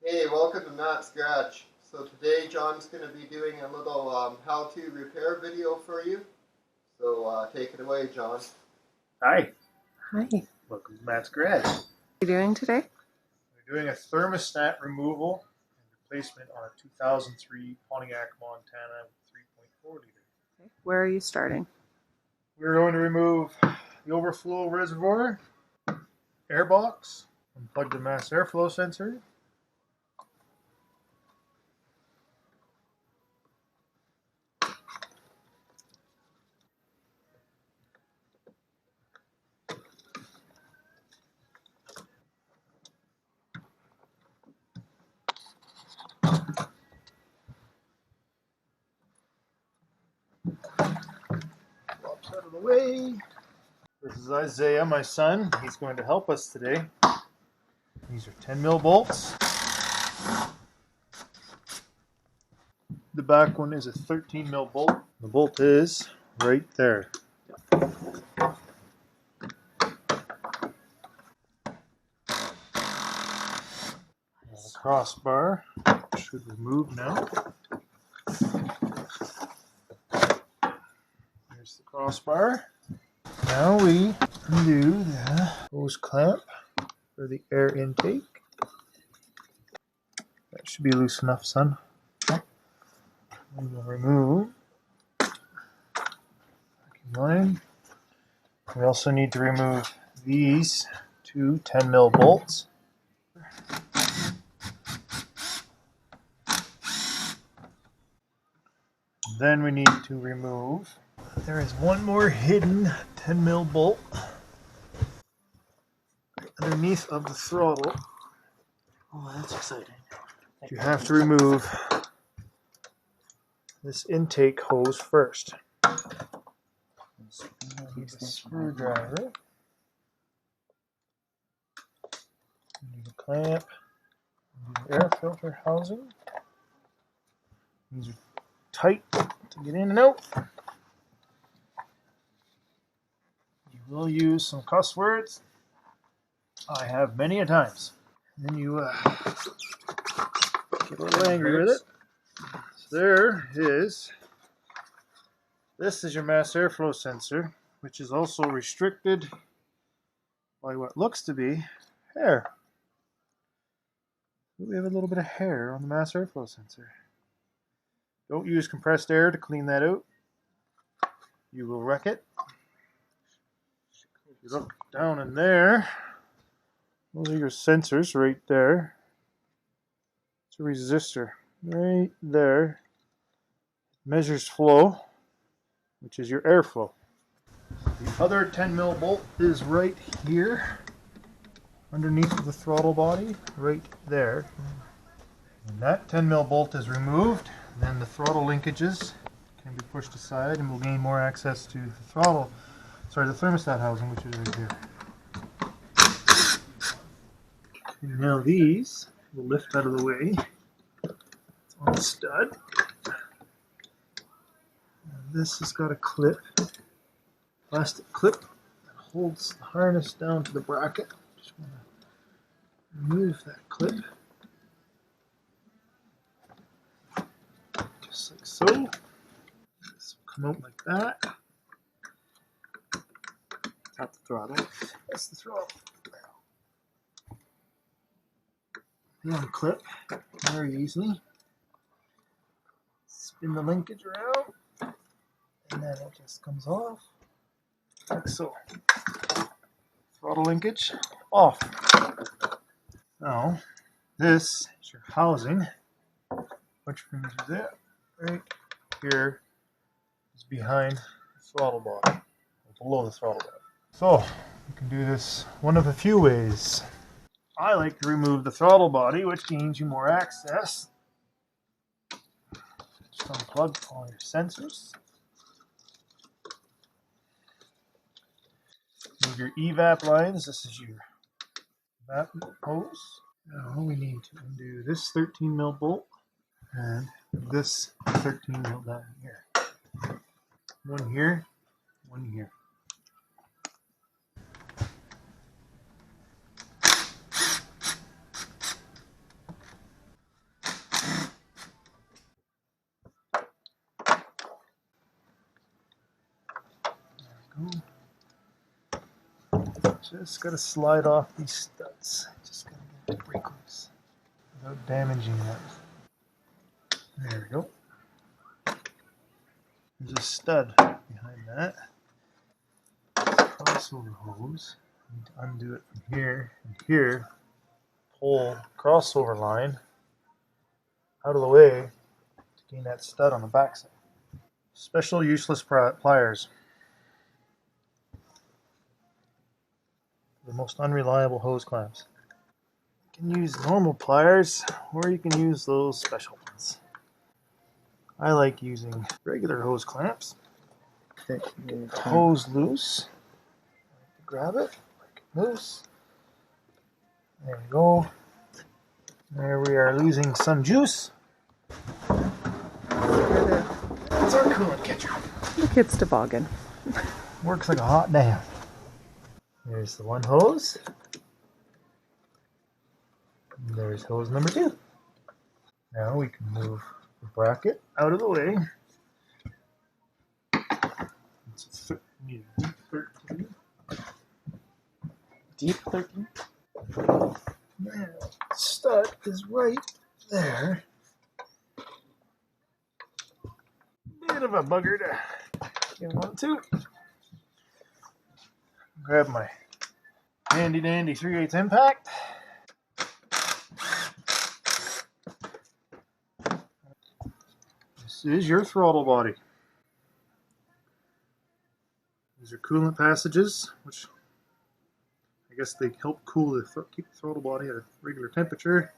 Hey, welcome to Matt's Garage. So today John's going to be doing a little how-to repair video for you. So take it away, John. Hi, Hi. welcome to Matt's Garage. What are you doing today? We're doing a thermostat removal and replacement on a 2003 Pontiac Montana 3.4 liter. Okay. Where are you starting? We're going to remove the overflow reservoir, air box, unplug the mass airflow sensor, drops out of the way. This is Isaiah, my son. He's going to help us today. These are 10 mil bolts. The back one is a 13 mil bolt. The bolt is right there. The crossbar should remove now. There's the crossbar. Now we undo the hose clamp for the air intake. That should be loose enough, son. We will remove the line. We also need to remove these two 10 mil bolts. Then we need to remove, there is one more hidden 10 mil bolt underneath of the throttle. Oh, that's exciting. You have to remove this intake hose first. Use the screwdriver. Need a clamp. The air filter housing. These are tight to get in and out. You will use some cuss words. I have many a times. And then you get a little angry with it. So there is. This is your mass airflow sensor, which is also restricted by what looks to be hair. We have a little bit of hair on the mass airflow sensor. Don't use compressed air to clean that out. You will wreck it. If you look down in there, those are your sensors right there. It's a resistor right there. It measures flow, which is your airflow. The other 10 mil bolt is right here, underneath the throttle body, right there. When that 10 mil bolt is removed, then the throttle linkages can be pushed aside and we'll gain more access to the the thermostat housing, which is right here. And now these will lift out of the way. It's on a stud. And this has got a clip, plastic clip that holds the harness down to the bracket. Just want to remove that clip. Just like so. This will come out like that. Tap the throttle. That's the throttle. The unclip very easily. Spin the linkage around, and then it just comes off like so. Throttle linkage off. Now, this is your housing. Which brings you there. Right here is behind the throttle body, or below the throttle body. So, you can do this one of a few ways. I like to remove the throttle body, which gains you more access. Just unplug all your sensors. Move your evap lines. This is your evap hose. Now we need to undo this 13 mil bolt and this 13 mil down here. One here, one here. Just gotta slide off these studs. Just gotta get it break loose without damaging them. There we go. There's a stud behind that. Crossover hose. I need to undo it from here and here. Pull crossover line out of the way to gain that stud on the backside. Special useless pliers. The most unreliable hose clamps. You can use normal pliers or you can use those special ones. I like using regular hose clamps. Get the hose loose. Grab it, break it loose. There we go. There we are losing some juice. That's our coolant catcher. The kid's toboggan. Works like a hot dam. There's the one hose. And there's hose number 2. Now we can move the bracket out of the way. It's a deep 13. Deep 13? Now, stud is right there. Bit of a bugger to get one too. Grab my handy dandy 3/8 impact. This is your throttle body. These are coolant passages, which I guess they help cool keep the throttle body at a regular temperature.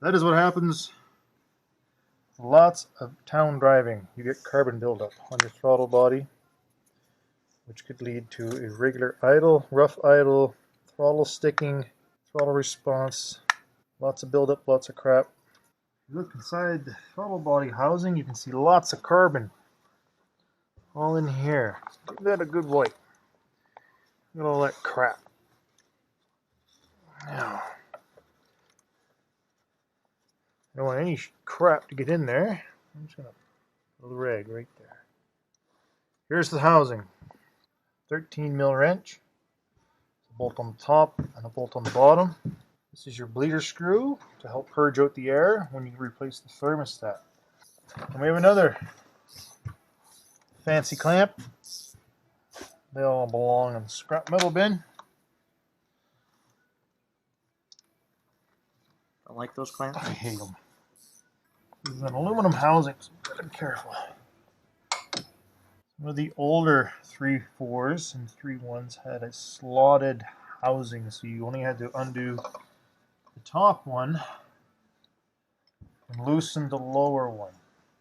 That is what happens with lots of town driving. You get carbon buildup on your throttle body, which could lead to irregular idle, rough idle, throttle sticking, throttle response, lots of buildup, lots of crap. If you look inside the throttle body housing, you can see lots of carbon all in here. Give that a good wipe. Look at all that crap. Now, I don't want any crap to get in there. I'm just going to put a rag right there. Here's the housing. 13 mil wrench. A bolt on the top and a bolt on the bottom. This is your bleeder screw to help purge out the air when you replace the thermostat. And we have another fancy clamp. They all belong in the scrap metal bin. I like those clamps. I hate them. This is an aluminum housing, so you gotta be careful. Some of the older 3.4s and 3.1s had a slotted housing, so you only had to undo the top one and loosen the lower one.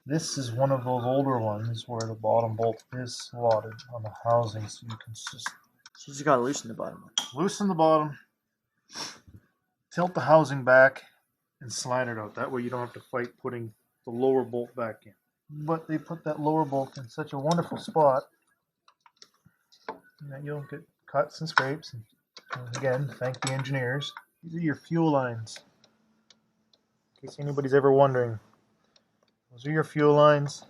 This is one of those older ones where the bottom bolt is slotted on the housing, so you can just So you just gotta loosen the bottom one. loosen the bottom, tilt the housing back, and slide it out. That way you don't have to fight putting the lower bolt back in. But they put that lower bolt in such a wonderful spot that you don't get cuts and scrapes. And again, thank the engineers. These are your fuel lines. In case anybody's ever wondering. Those are your fuel lines.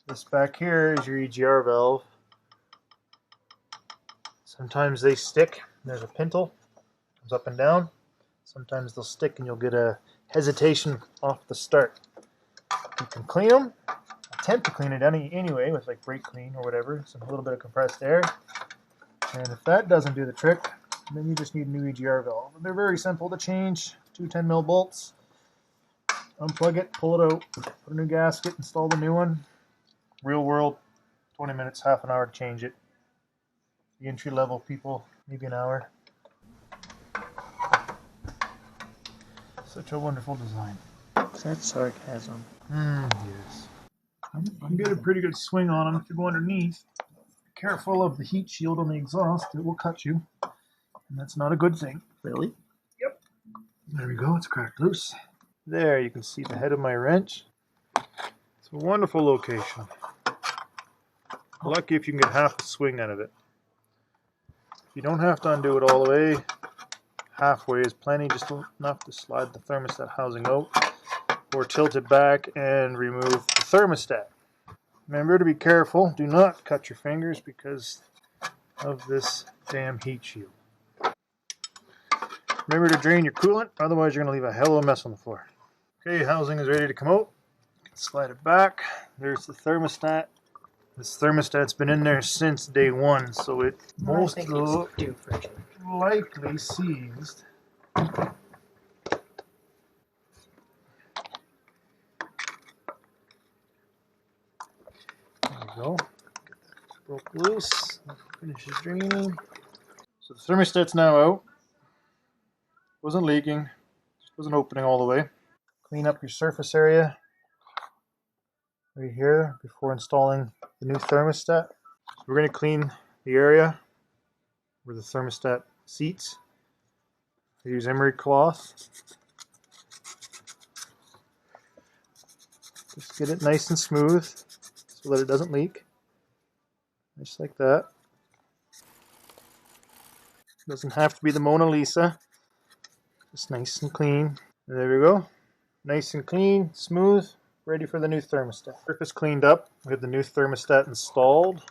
This back here is your EGR valve. Sometimes they stick. There's a pintle. Comes up and down. Sometimes they'll stick and you'll get a hesitation off the start. You can clean them. Attempt to clean it anyway with like brake clean or whatever. Some a little bit of compressed air. And if that doesn't do the trick, then you just need a new EGR valve. And they're very simple to change. 2 10 mil bolts. Unplug it, pull it out, put a new gasket, install the new one. Real world, 20 minutes, half an hour to change it. The entry level people, maybe an hour. Such a wonderful design. That's sarcasm. Yes. I'm getting a pretty good swing on them. If you go underneath, be careful of the heat shield on the exhaust. It will cut you. And that's not a good thing. Really? Yep. There we go. It's cracked loose. There, you can see the head of my wrench. It's a wonderful location. Lucky if you can get half the swing out of it. You don't have to undo it all the way. Halfway is plenty, just enough to slide the thermostat housing out or tilt it back and remove the thermostat. Remember to be careful. Do not cut your fingers because of this damn heat shield. Remember to drain your coolant, otherwise you're going to leave a hell of a mess on the floor. Okay, housing is ready to come out. Slide it back. There's the thermostat. This thermostat's been in there since day one, so it most likely seized. There we go. Broke loose. Finishes draining. So the thermostat's now out. Wasn't leaking. Just wasn't opening all the way. Clean up your surface area right here before installing the new thermostat. So we're going to clean the area where the thermostat seats. I use emery cloth. Just get it nice and smooth so that it doesn't leak. Just like that. Doesn't have to be the Mona Lisa. Just nice and clean. And there we go. Nice and clean, smooth, ready for the new thermostat. Surface cleaned up. We have the new thermostat installed.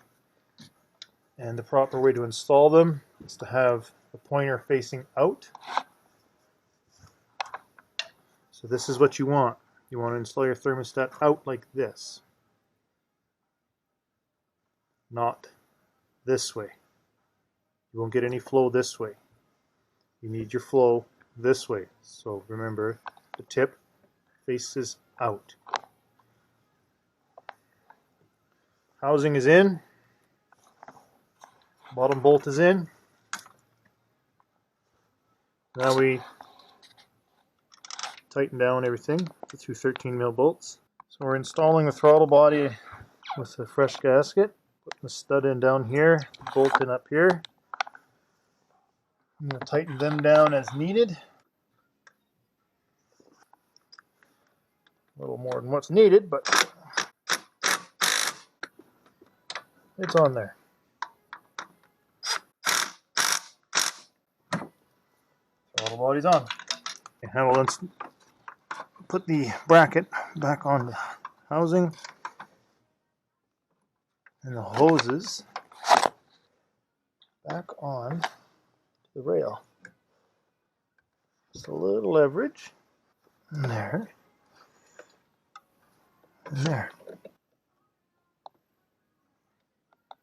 And the proper way to install them is to have the pointer facing out. So this is what you want. You want to install your thermostat out like this. Not this way. You won't get any flow this way. You need your flow this way. So remember, the tip faces out. Housing is in. Bottom bolt is in. Now we tighten down everything with two 13mm bolts. So we're installing the throttle body with a fresh gasket. Putting the stud in down here, bolt in up here. I'm going to tighten them down as needed. A little more than what's needed, but it's on there. Throttle body's on. And now we'll put the bracket back on the housing and the hoses back on the rail. Just a little leverage. And there. And there.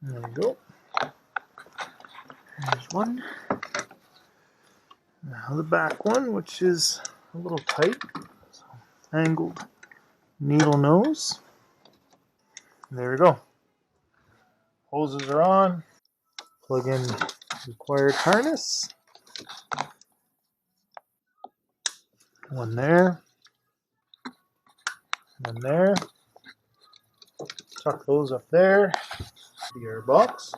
And there we go. There's one. Now the back one, which is a little tight. So angled needle nose. And there we go. Hoses are on. Plug in required harness. One there. One there. Tuck those up there. The air box.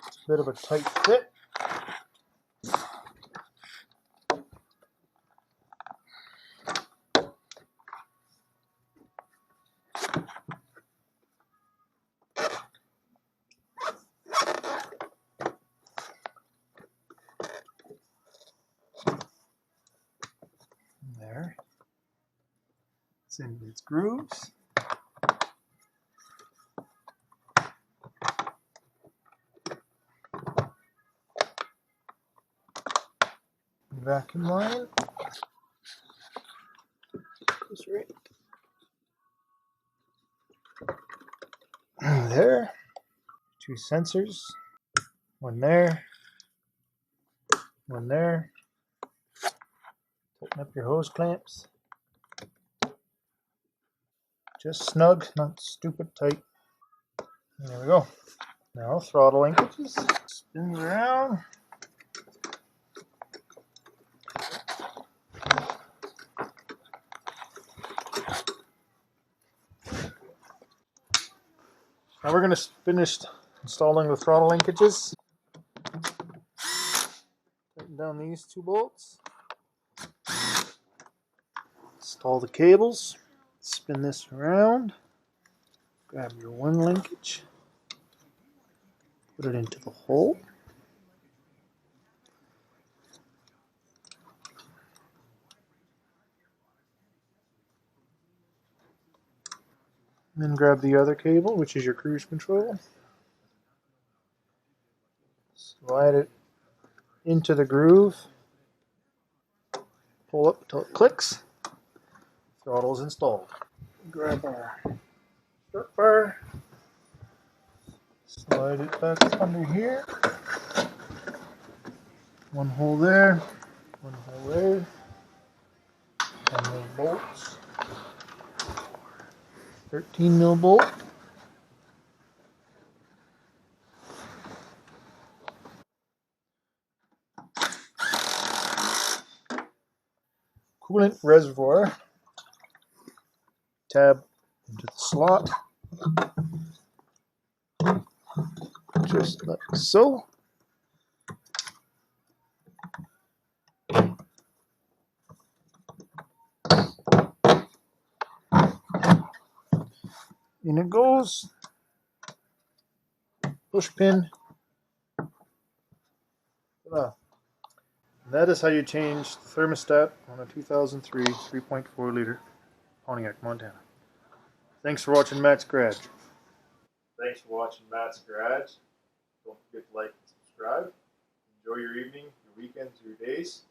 It's a bit of a tight fit. There. It's in its grooves. Vacuum line. Goes right there. Two sensors. One there. One there. Tighten up your hose clamps. Just snug, not stupid tight. And there we go. Now throttle linkages. Spins around. Now we're going to finish installing the throttle linkages. Tighten down these two bolts. Install the cables. Spin this around. Grab your one linkage. Put it into the hole. And then grab the other cable, which is your cruise control. Slide it into the groove Pull up until it clicks. Throttle is installed. Grab our start bar. Slide it back under here. One hole there. One hole there. And those bolts. 13 mil bolt. Coolant reservoir. Tab into the slot. Just like so. In it goes. Push pin. And that is how you change the thermostat on a 2003 3.4 liter Pontiac, Montana. Thanks for watching Matt's Garage. Thanks for watching Matt's Garage. Don't forget to like and subscribe. Enjoy your evening, your weekends, your days.